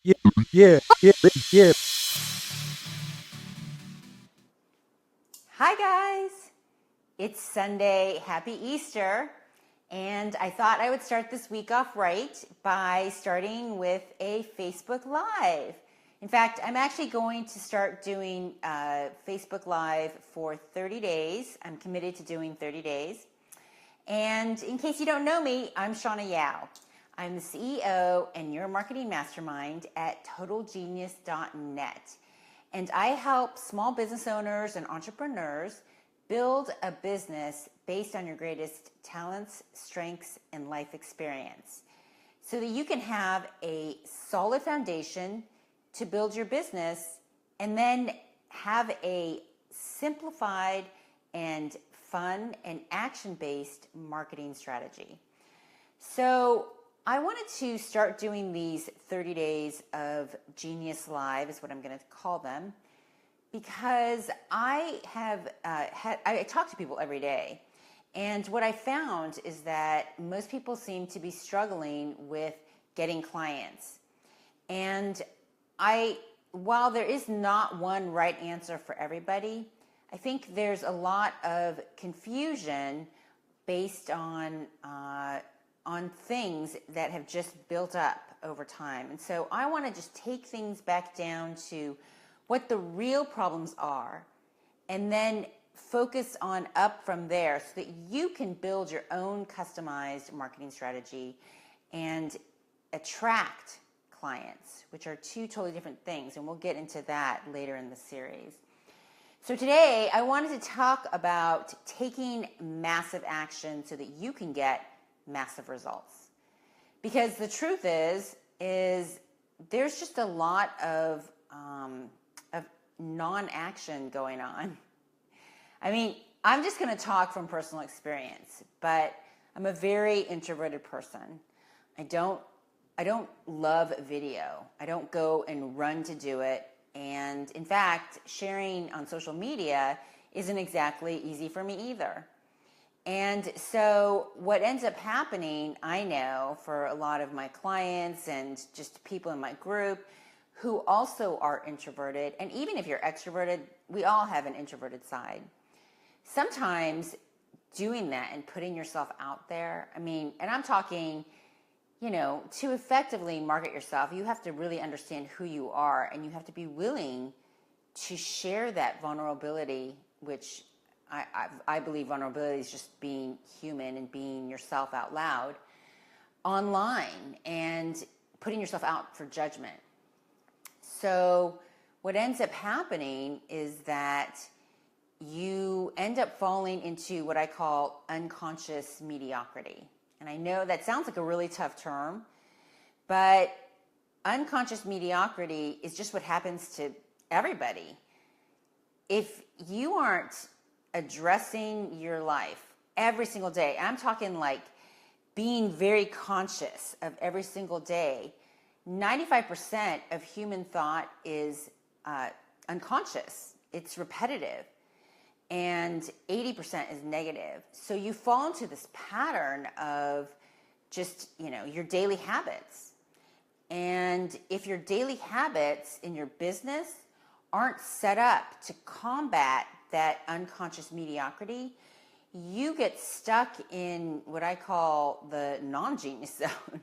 Yeah, yeah, yeah, yeah. Hi, guys. It's Sunday. Happy Easter. And I thought I would start this week off right by starting with a Facebook Live. In fact, I'm actually going to start doing Facebook Live for 30 days. I'm committed to doing 30 days. And in case you don't know me, I'm Shauna Yao. I'm the CEO and your marketing mastermind at TotalGenius.net. And I help small business owners and entrepreneurs build a business based on your greatest talents, strengths, and life experience so that you can have a solid foundation to build your business and then have a simplified and fun and action-based marketing strategy. So I wanted to start doing these 30 days of Genius Live is what I'm going to call them, because I have I talk to people every day. And what I found is that most people seem to be struggling with getting clients. And while there is not one right answer for everybody, I think there's a lot of confusion based on things that have just built up over time. And so I want to just take things back down to what the real problems are, and then focus on up from there so that you can build your own customized marketing strategy and attract clients, which are two totally different things. And we'll get into that later in the series. So today I wanted to talk about taking massive action so that you can get massive results. Because the truth is there's just a lot of non-action going on. I mean, I'm just going to talk from personal experience, but I'm a very introverted person. I don't love video. I don't go and run to do it. And in fact, sharing on social media isn't exactly easy for me either. And so what ends up happening, I know, for a lot of my clients and just people in my group who also are introverted, and even if you're extroverted, we all have an introverted side. Sometimes doing that and putting yourself out there, I mean, and I'm talking, to effectively market yourself, you have to really understand who you are, and you have to be willing to share that vulnerability, which I believe vulnerability is just being human and being yourself out loud online and putting yourself out for judgment. So what ends up happening is that you end up falling into what I call unconscious mediocrity. And I know that sounds like a really tough term, but unconscious mediocrity is just what happens to everybody. If you aren't addressing your life every single day, I'm talking like being very conscious of every single day, 95% of human thought is unconscious. It's repetitive. And 80% is negative. So you fall into this pattern of just, your daily habits. And if your daily habits in your business aren't set up to combat that unconscious mediocrity, you get stuck in what I call the non-genius zone.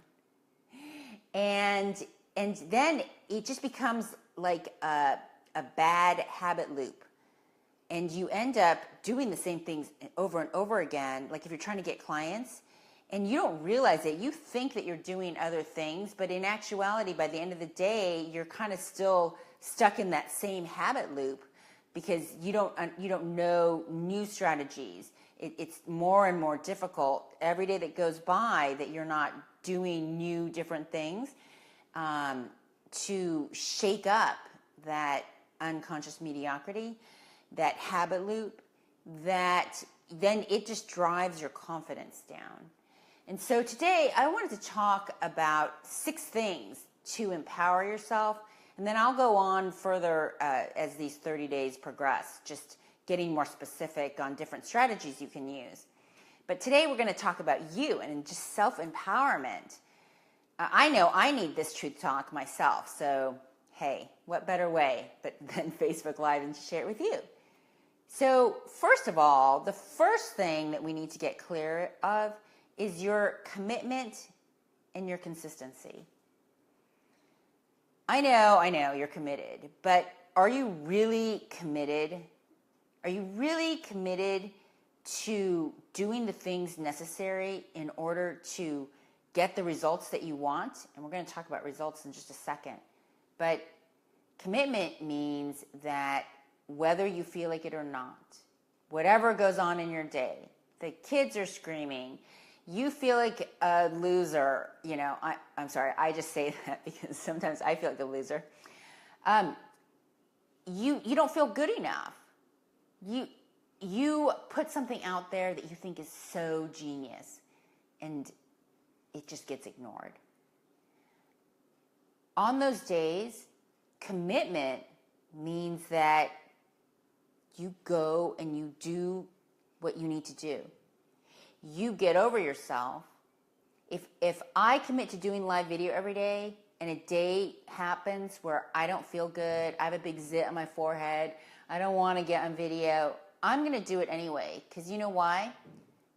And then it just becomes like a bad habit loop. And you end up doing the same things over and over again. Like if you're trying to get clients and you don't realize it, you think that you're doing other things, but in actuality, by the end of the day, you're kind of still stuck in that same habit loop because you don't know new strategies. It's more and more difficult every day that goes by that you're not doing new, different things to shake up that unconscious mediocrity, that habit loop, that then it just drives your confidence down. And so today I wanted to talk about 6 things to empower yourself, and then I'll go on further as these 30 days progress, just getting more specific on different strategies you can use. But today we're going to talk about you and just self-empowerment. I know I need this truth talk myself. So, hey, what better way than Facebook Live and to share it with you? So, first of all, the first thing that we need to get clear of is your commitment and your consistency. I know you're committed, but are you really committed? Are you really committed to doing the things necessary in order to get the results that you want? And we're going to talk about results in just a second. But commitment means that whether you feel like it or not, whatever goes on in your day, the kids are screaming, you feel like a loser, I'm sorry, I just say that because sometimes I feel like a loser. You don't feel good enough. You put something out there that you think is so genius, and it just gets ignored. On those days, commitment means that you go and you do what you need to do. You get over yourself. If I commit to doing live video every day and a day happens where I don't feel good, I have a big zit on my forehead, I don't want to get on video, I'm going to do it anyway. Because you know why?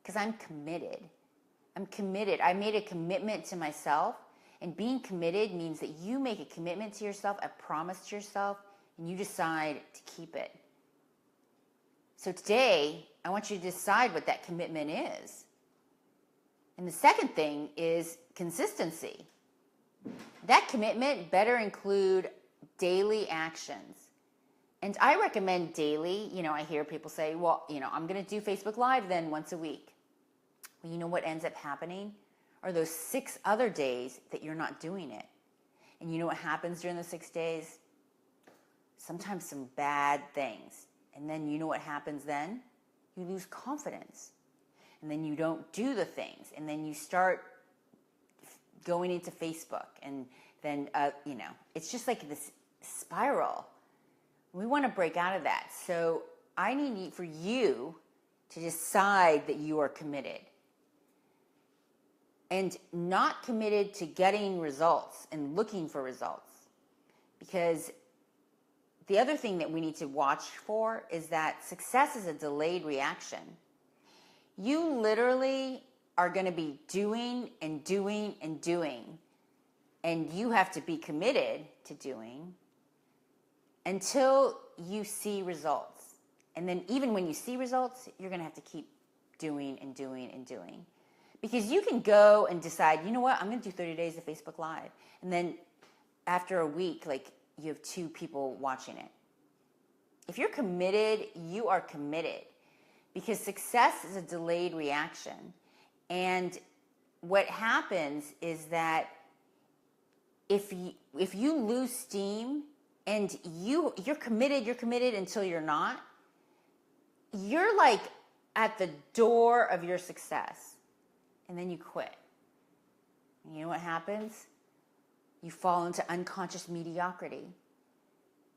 Because I'm committed. I'm committed. I made a commitment to myself. And being committed means that you make a commitment to yourself, a promise to yourself, and you decide to keep it. So today, I want you to decide what that commitment is. And the second thing is consistency. That commitment better include daily actions. And I recommend daily. I hear people say, well, I'm going to do Facebook Live then once a week. Well, you know what ends up happening? Are those 6 other days that you're not doing it. And you know what happens during the 6 days? Sometimes some bad things. And then you know what happens then? You lose confidence. And then you don't do the things. And then you start going into Facebook. And then, it's just like this spiral. We want to break out of that. So I need for you to decide that you are committed. And not committed to getting results and looking for results. Because the other thing that we need to watch for is that success is a delayed reaction. You literally are going to be doing and doing and doing. And you have to be committed to doing until you see results. And then even when you see results, you're going to have to keep doing and doing and doing. Because you can go and decide, you know what, I'm going to do 30 days of Facebook Live. And then after a week, you have 2 people watching it. If you're committed, you are committed. Because success is a delayed reaction. And what happens is that if you lose steam and you're committed until you're not, you're like at the door of your success. And then you quit. And you know what happens? You fall into unconscious mediocrity.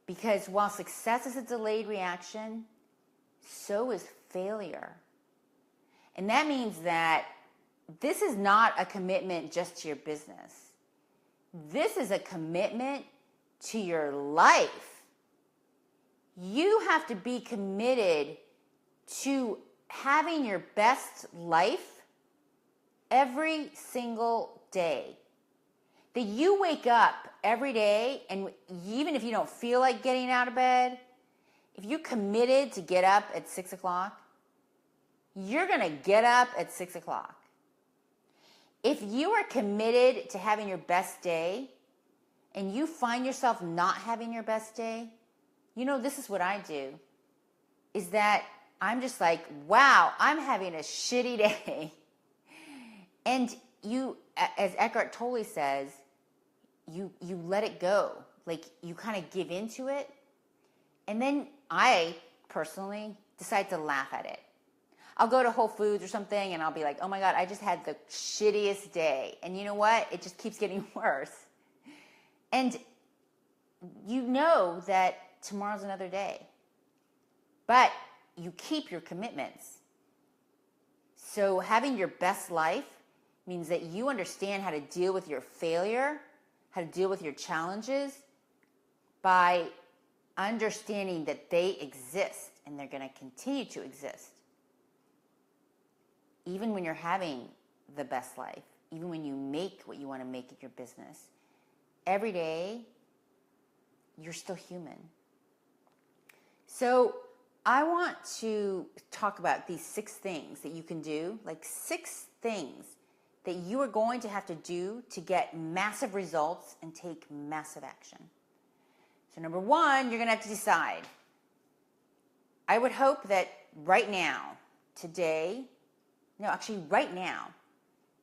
Because while success is a delayed reaction, so is failure. And that means that this is not a commitment just to your business. This is a commitment to your life. You have to be committed to having your best life every single day. That you wake up every day, and even if you don't feel like getting out of bed, if you committed to get up at 6 o'clock, you're going to get up at 6 o'clock. If you are committed to having your best day, and you find yourself not having your best day, this is what I do, is that I'm just like, wow, I'm having a shitty day. And you, as Eckhart Tolle says, you let it go. You kind of give into it. And then I personally decide to laugh at it. I'll go to Whole Foods or something and I'll be like, oh my God, I just had the shittiest day. And you know what? It just keeps getting worse. And you know that tomorrow's another day. But you keep your commitments. So having your best life means that you understand how to deal with your failure, how to deal with your challenges by understanding that they exist and they're going to continue to exist. Even when you're having the best life, even when you make what you want to make in your business, every day, you're still human. So I want to talk about these 6 things that you can do, like 6 things that you are going to have to do to get massive results and take massive action. So number 1, you're going to have to decide. I would hope that right now, right now,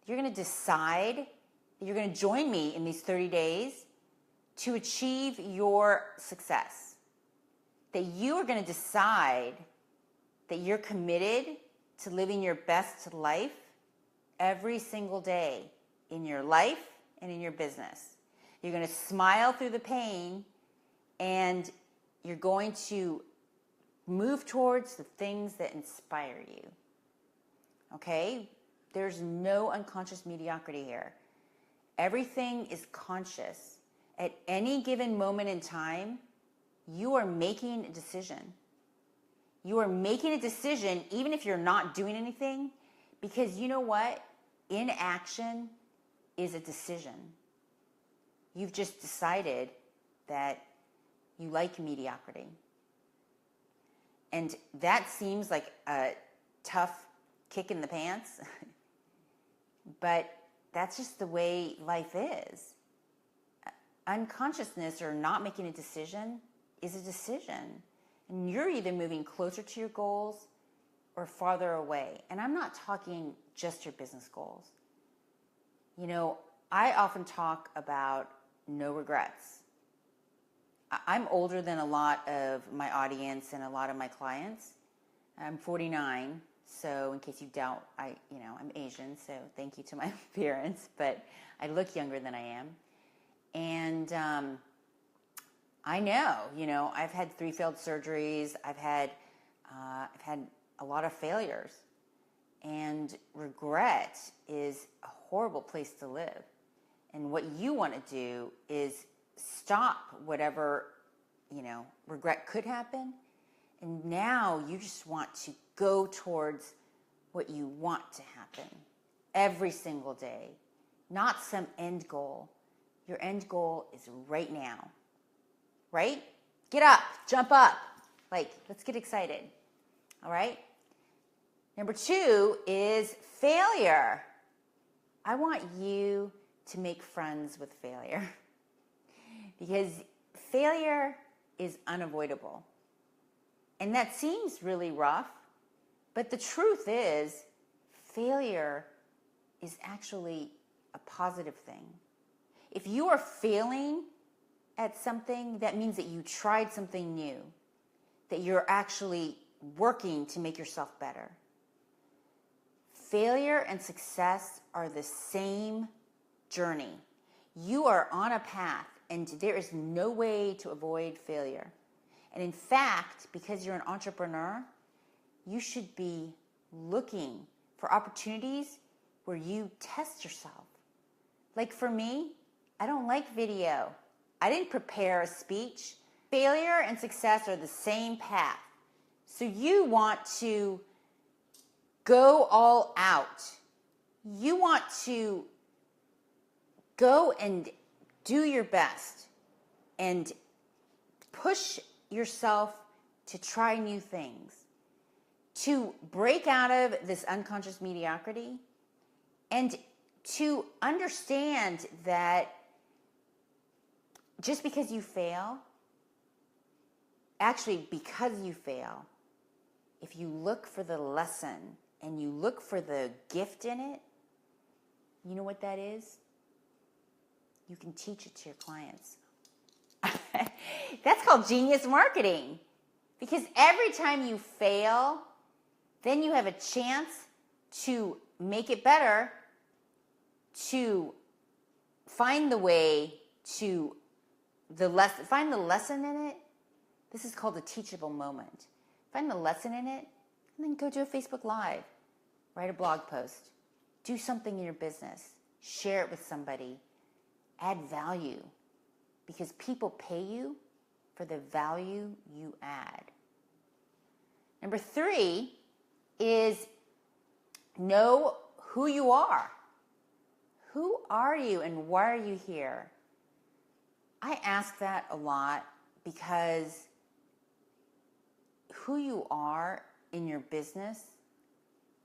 you're going to decide that you're going to join me in these 30 days to achieve your success. That you are going to decide that you're committed to living your best life every single day in your life and in your business. You're going to smile through the pain, and you're going to move towards the things that inspire you. Okay? There's no unconscious mediocrity here. Everything is conscious. At any given moment in time, you are making a decision. You are making a decision even if you're not doing anything, because you know what? Inaction is a decision. You've just decided that you like mediocrity. And that seems like a tough kick in the pants, but that's just the way life is. Unconsciousness or not making a decision is a decision. And you're either moving closer to your goals or farther away. And I'm not talking just your business goals. You know, I often talk about no regrets. I'm older than a lot of my audience and a lot of my clients. I'm 49, so in case you doubt, I'm Asian, so thank you to my parents, but I look younger than I am. And I know, I've had 3 failed surgeries. I've had a lot of failures, and regret is a horrible place to live. And what you want to do is stop whatever, regret could happen. And now you just want to go towards what you want to happen every single day, not some end goal. Your end goal is right now, right? Get up, jump up. Let's get excited. All right? Number 2 is failure. I want you to make friends with failure because failure is unavoidable. And that seems really rough, but the truth is failure is actually a positive thing. If you are failing at something, that means that you tried something new, that you're actually working to make yourself better. Failure and success are the same journey. You are on a path, and there is no way to avoid failure. And in fact, because you're an entrepreneur, you should be looking for opportunities where you test yourself. Like for me, I don't like video. I didn't prepare a speech. Failure and success are the same path. So you want to go all out. You want to go and do your best and push yourself to try new things, to break out of this unconscious mediocrity, and to understand that just because you fail, actually because you fail, if you look for the lesson and you look for the gift in it, you know what that is? You can teach it to your clients. That's called genius marketing. Because every time you fail, then you have a chance to make it better, to find the way to find the lesson in it. This is called a teachable moment. Find the lesson in it, and then go do a Facebook Live. Write a blog post. Do something in your business. Share it with somebody. Add value. Because people pay you for the value you add. Number 3 is know who you are. Who are you and why are you here? I ask that a lot because who you are in your business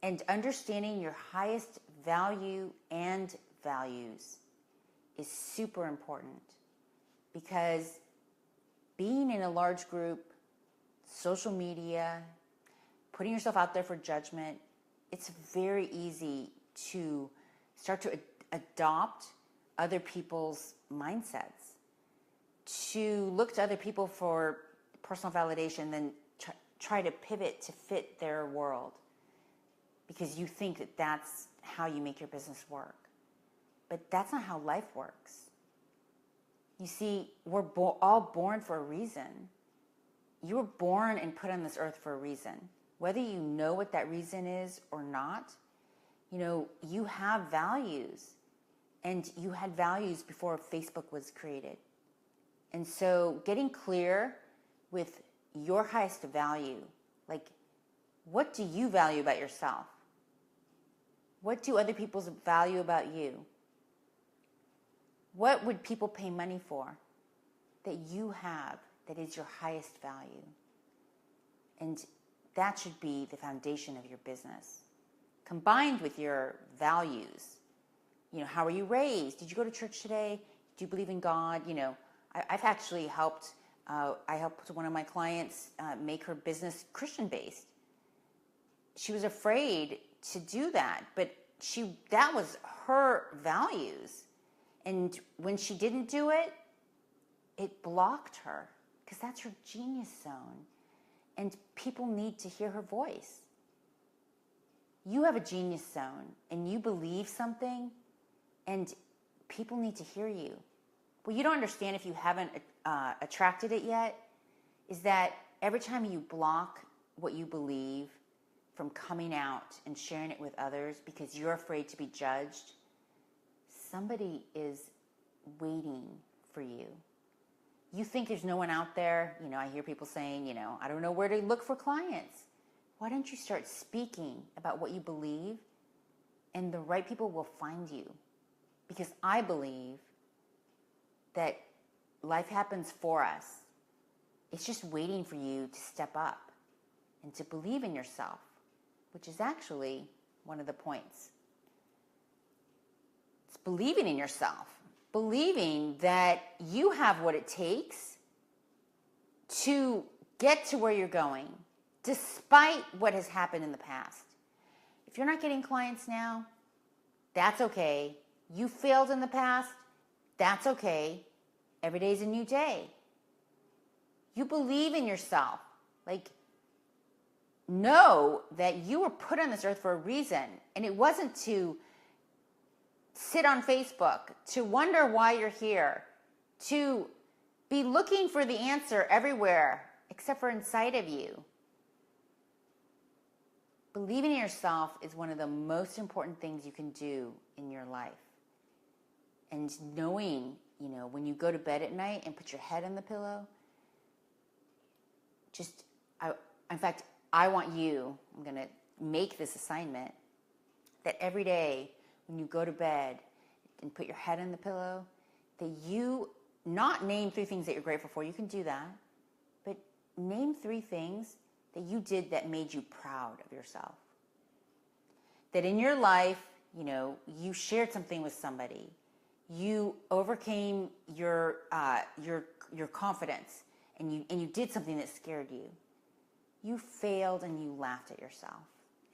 and understanding your highest value and values is super important, because being in a large group, social media, putting yourself out there for judgment, it's very easy to start to adopt other people's mindsets, to look to other people for personal validation, then try to pivot to fit their world because you think that that's how you make your business work. But that's not how life works. You see, we're all born for a reason. You were born and put on this earth for a reason. Whether you know what that reason is or not, you have values. And you had values before Facebook was created. And so getting clear with your highest value, like, what do you value about yourself? What do other people value about you? What would people pay money for that you have that is your highest value? And that should be the foundation of your business, combined with your values. How were you raised? Did you go to church today? Do you believe in God? I've actually helped. I helped one of my clients make her business Christian-based. She was afraid to do that, but that was her values. And when she didn't do it, it blocked her, because that's her genius zone. And people need to hear her voice. You have a genius zone, and you believe something, and people need to hear you. What you don't understand, if you haven't attracted it yet, is that every time you block what you believe from coming out and sharing it with others because you're afraid to be judged, somebody is waiting for you. You think there's no one out there. I hear people saying, I don't know where to look for clients. Why don't you start speaking about what you believe, and the right people will find you? Because I believe that life happens for us. It's just waiting for you to step up and to believe in yourself, which is actually one of the points. It's believing in yourself, believing that you have what it takes to get to where you're going, despite what has happened in the past. If you're not getting clients now, that's okay. You failed in the past, that's okay. Every day is a new day. You believe in yourself. Know that you were put on this earth for a reason, and it wasn't to sit on Facebook, to wonder why you're here, to be looking for the answer everywhere except for inside of you. Believing in yourself is one of the most important things you can do in your life. And knowing, when you go to bed at night and put your head on the pillow, I want you, I'm going to make this assignment, that every day when you go to bed and put your head on the pillow, that you not name 3 things that you're grateful for. You can do that. But name 3 things that you did that made you proud of yourself. That in your life, you shared something with somebody. You overcame your confidence, and you did something that scared you. You failed and you laughed at yourself.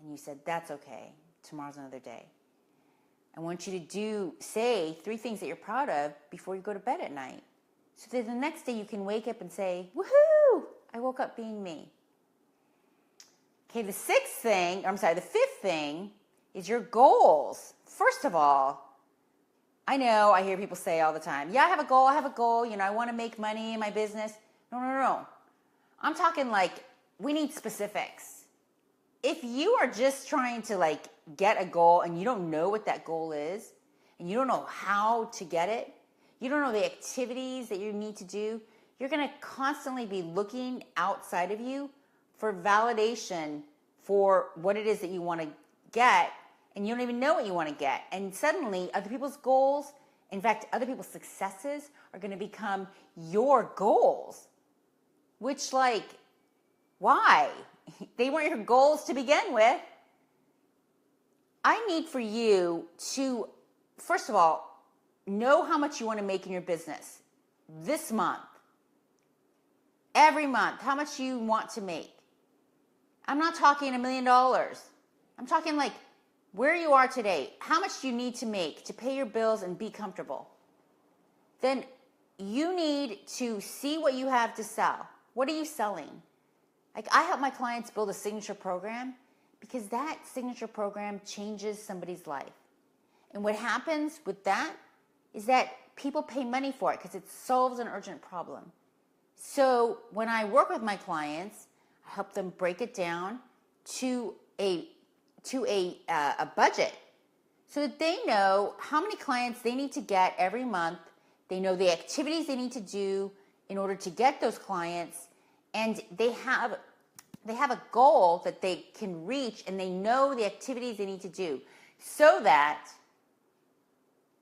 And you said, that's okay. Tomorrow's another day. I want you to say 3 things that you're proud of before you go to bed at night. So that the next day you can wake up and say, woohoo, I woke up being me. Okay, the 5th thing is your goals. First of all, I know I hear people say all the time, yeah, I have a goal. I want to make money in my business. No. I'm talking we need specifics. if you are just trying to like get a goal and you don't know what that goal is, and you don't know how to get it, you don't know the activities that you need to do, you're going to constantly be looking outside of you for validation for what it is that you want to get, and you don't even know what you want to get. And suddenly other people's goals, in fact, other people's successes are going to become your goals, which like, why? They weren't your goals to begin with. I need for you to, first of all, know how much you want to make in your business this month. Every month, how much you want to make. I'm not talking $1 million. I'm talking like where you are today. How much do you need to make to pay your bills and be comfortable? Then you need to see what you have to sell. What are you selling? Like I help my clients build a signature program because that signature program changes somebody's life. And what happens with that is that people pay money for it because it solves an urgent problem. So when I work with my clients, I help them break it down to a budget so that they know how many clients they need to get every month. They know the activities they need to do in order to get those clients, and they have a goal that they can reach, and they know the activities they need to do so that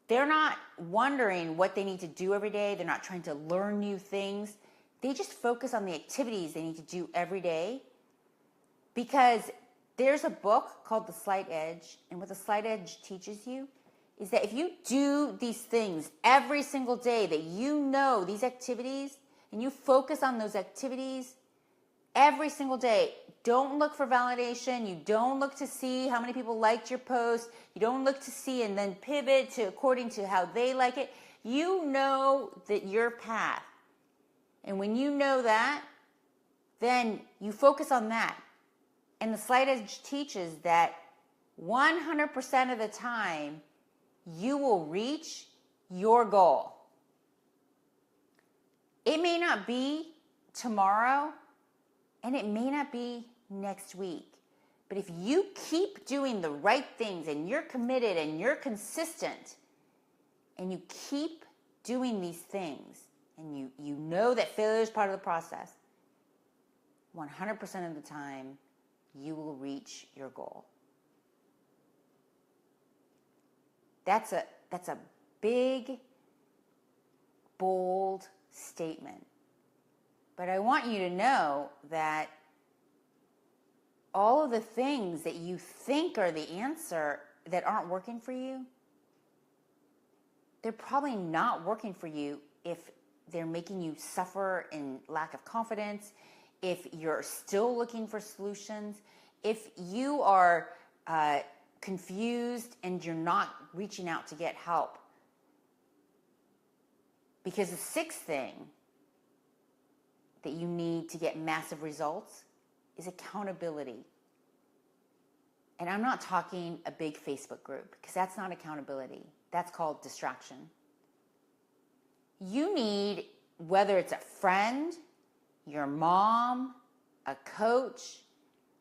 they're not wondering what they need to do every day. They're not trying to learn new things. They just focus on the activities they need to do every day, because there's a book called The Slight Edge, and what The Slight Edge teaches you is that if you do these things every single day, that you know these activities, and you focus on those activities every single day, don't look for validation. You don't look to see how many people liked your post. You don't look to see and then pivot to according to how they like it. You know that your path. And when you know that, then you focus on that. And the Slight Edge teaches that 100% of the time, you will reach your goal. It may not be tomorrow, and it may not be next week. But if you keep doing the right things, and you're committed, and you're consistent, and you keep doing these things, and you know that failure is part of the process, 100% of the time, you will reach your goal. That's a big, bold statement. But I want you to know that all of the things that you think are the answer that aren't working for you, they're probably not working for you if they're making you suffer in lack of confidence, if you're still looking for solutions, if you are confused and you're not reaching out to get help. Because the sixth thing that you need to get massive results is accountability. And I'm not talking a big Facebook group, because that's not accountability. That's called distraction. You need, whether it's a friend, your mom, a coach,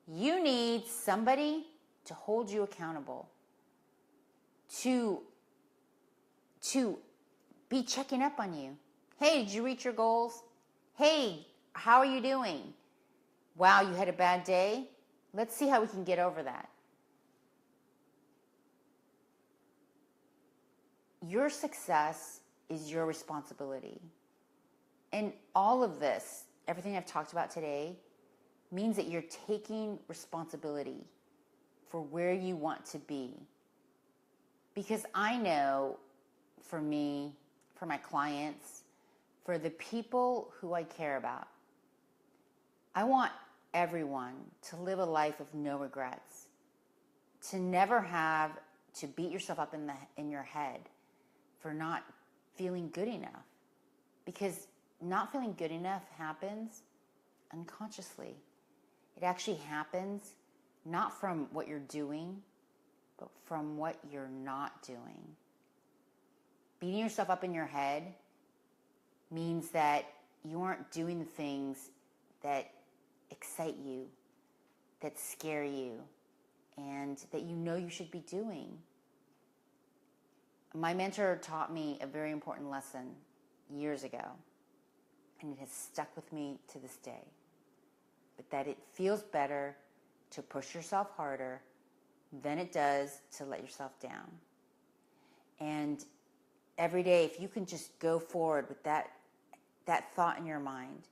you need somebody to hold you accountable, to be checking up on you. Hey, did you reach your goals? Hey, how are you doing? Wow, you had a bad day? Let's see how we can get over that. Your success is your responsibility. And all of this, everything I've talked about today, means that you're taking responsibility for where you want to be. Because I know, for me, for my clients, for the people who I care about, I want everyone to live a life of no regrets, to never have to beat yourself up in your head for not feeling good enough. Because not feeling good enough happens unconsciously. It actually happens not from what you're doing, but from what you're not doing. Beating yourself up in your head means that you aren't doing the things that excite you. that scare you and that you know you should be doing. My mentor taught me a very important lesson years ago, and it has stuck with me to this day. But that it feels better to push yourself harder than it does to let yourself down. And every day, if you can just go forward with that thought in your mind,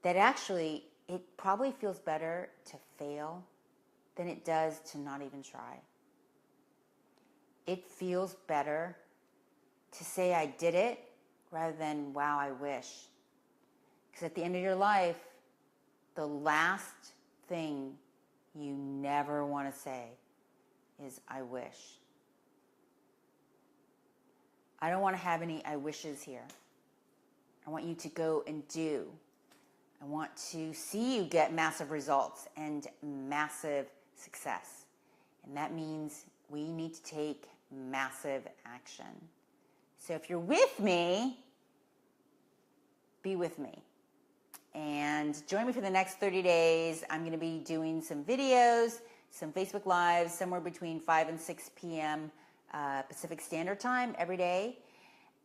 that actually it probably feels better to fail than it does to not even try. It feels better to say I did it rather than, wow, I wish. Because at the end of your life, the last thing you never want to say is, I wish. I don't want to have any I wishes here. I want you to go and do. I want to see you get massive results and massive success. And that means we need to take massive action. So if you're with me, be with me. And join me for the next 30 days. I'm going to be doing some videos, some Facebook Lives, somewhere between 5 and 6 p.m. Pacific Standard Time every day.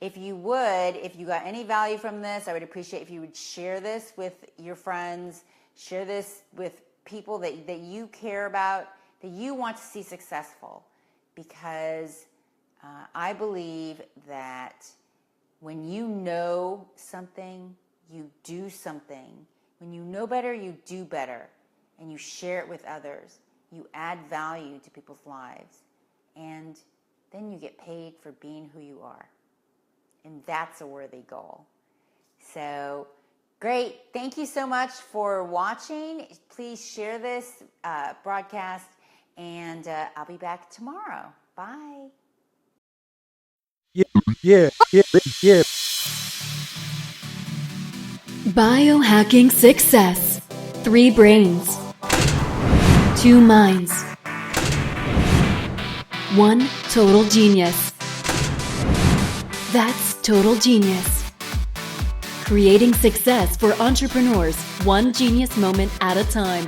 If you got any value from this, I would appreciate if you would share this with your friends, share this with people that you care about, that you want to see successful. Because I believe that when you know something, you do something. When you know better, you do better. And you share it with others. You add value to people's lives. And then you get paid for being who you are. And that's a worthy goal. So, great. Thank you so much for watching. Please share this broadcast, and I'll be back tomorrow. Bye. Yeah. Biohacking Success. 3 brains, 2 minds, 1 total genius. That's Total Genius. Creating success for entrepreneurs, one genius moment at a time.